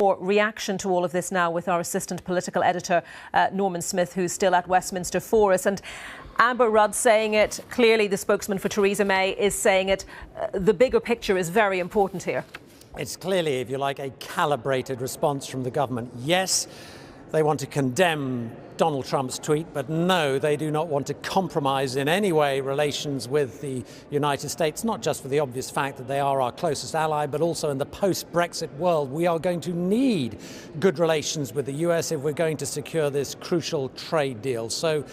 Reaction to all of this now with our assistant political editor, Norman Smith, who's still at Westminster for us. And Amber Rudd saying it, clearly the spokesman for Theresa May is saying it. The bigger picture is very important here. It's clearly, if you like, a calibrated response from the government. Yes, they want to condemn Donald Trump's tweet, but no, they do not want to compromise in any way relations with the United States, not just for the obvious fact that they are our closest ally, but also in the post-Brexit world. We are going to need good relations with the US if we're going to secure this crucial trade deal. So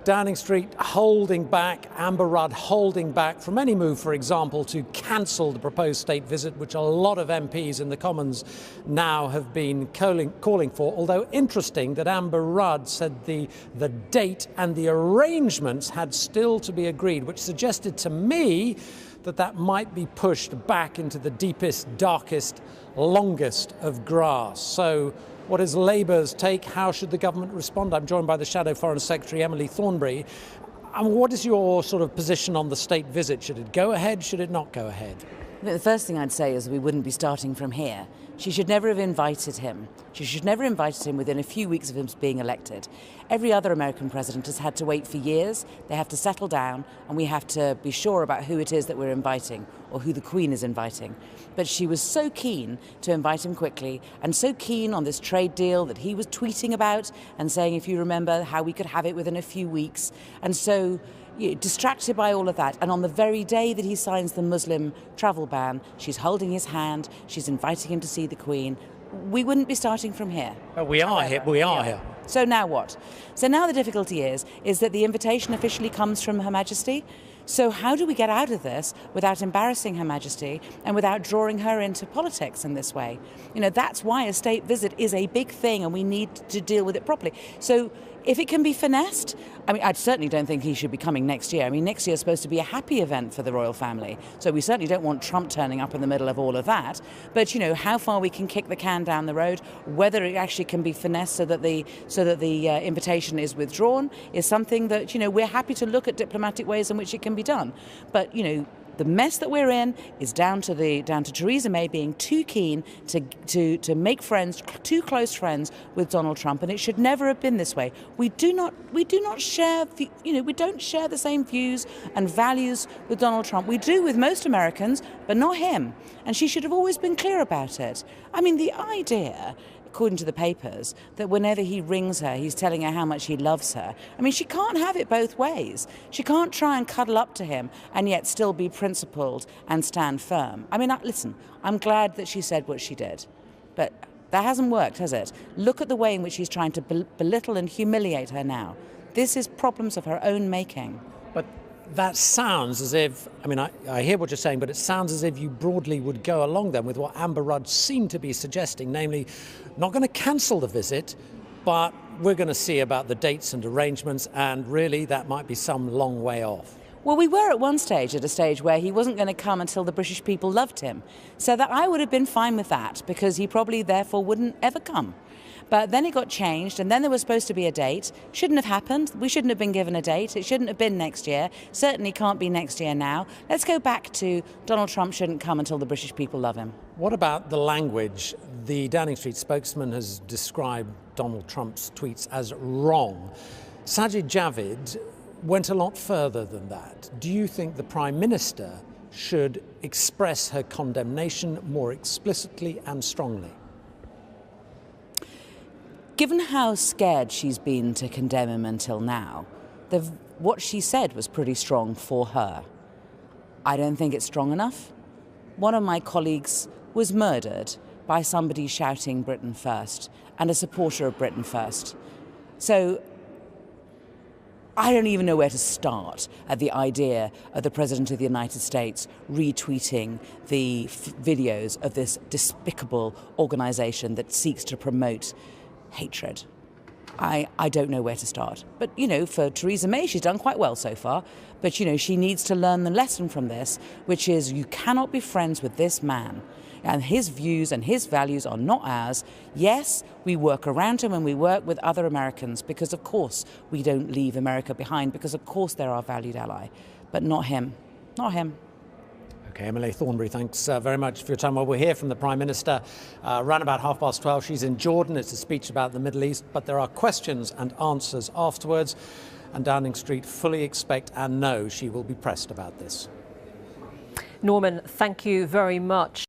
Downing Street holding back, Amber Rudd holding back from any move, for example, to cancel the proposed state visit, which a lot of MPs in the Commons now have been calling for. Although interesting that Amber Rudd said the date and the arrangements had still to be agreed, which suggested to me that might be pushed back into the deepest, darkest, longest of grass. So what is Labour's take? How should the government respond? I'm joined by the Shadow Foreign Secretary, Emily Thornberry. What is your sort of position on the state visit? Should it go ahead? Should it not go ahead? The first thing I'd say is we wouldn't be starting from here. She should never have invited him. She should never have invited him within a few weeks of him being elected. Every other American president has had to wait for years. They have to settle down, and we have to be sure about who it is that we're inviting, or who the Queen is inviting. But she was so keen to invite him quickly, and so keen on this trade deal that he was tweeting about and saying, if you remember, how we could have it within a few weeks. And so distracted by all of that, and on the very day that he signs the Muslim travel ban, she's holding his hand, she's inviting him to see the Queen. We wouldn't be starting from here. We are here. So now what? So now the difficulty is that the invitation officially comes from Her Majesty. So how do we get out of this without embarrassing Her Majesty and without drawing her into politics in this way? You know, that's why a state visit is a big thing, and we need to deal with it properly. So if it can be finessed, I mean, I certainly don't think he should be coming next year. I mean, next year is supposed to be a happy event for the royal family. So we certainly don't want Trump turning up in the middle of all of that. But, you know, how far we can kick the can down the road, whether it actually can be finessed so that the invitation is withdrawn, is something that, you know, we're happy to look at diplomatic ways in which it can be done. But, you know, the mess that we're in is down to Theresa May being too keen to make friends, too close friends with Donald Trump, and it should never have been this way. We do not share, you know, we don't share the same views and values with Donald Trump. We do with most Americans, but not him. And she should have always been clear about it. I mean, the idea, according to the papers, that whenever he rings her, he's telling her how much he loves her. I mean, she can't have it both ways. She can't try and cuddle up to him and yet still be principled and stand firm. I mean, listen, I'm glad that she said what she did, but that hasn't worked, has it? Look at the way in which he's trying to belittle and humiliate her now. This is problems of her own making. But that sounds as if, I mean, I hear what you're saying, but it sounds as if you broadly would go along then with what Amber Rudd seemed to be suggesting, namely, not going to cancel the visit, but we're going to see about the dates and arrangements, and really that might be some long way off. Well, we were at a stage where he wasn't going to come until the British people loved him. So that I would have been fine with that, because he probably therefore wouldn't ever come. But then it got changed, and then there was supposed to be a date. Shouldn't have happened. We shouldn't have been given a date. It shouldn't have been next year. Certainly can't be next year now. Let's go back to Donald Trump shouldn't come until the British people love him. What about the language? The Downing Street spokesman has described Donald Trump's tweets as wrong. Sajid Javid went a lot further than that. Do you think the Prime Minister should express her condemnation more explicitly and strongly? Given how scared she's been to condemn him until now, what she said was pretty strong for her. I don't think it's strong enough. One of my colleagues was murdered by somebody shouting Britain first, and a supporter of Britain first. So I don't even know where to start at the idea of the President of the United States retweeting the videos of this despicable organization that seeks to promote hatred. I don't know where to start. But, you know, for Theresa May, she's done quite well so far. But, you know, she needs to learn the lesson from this, which is you cannot be friends with this man. And his views and his values are not ours. Yes, we work around him and we work with other Americans because, of course, we don't leave America behind because, of course, they're our valued ally. But not him. Not him. OK, Emily Thornberry, thanks very much for your time. Well, we'll hear from the Prime Minister around about 12:30. She's in Jordan. It's a speech about the Middle East, but there are questions and answers afterwards. And Downing Street fully expect and know she will be pressed about this. Norman, thank you very much.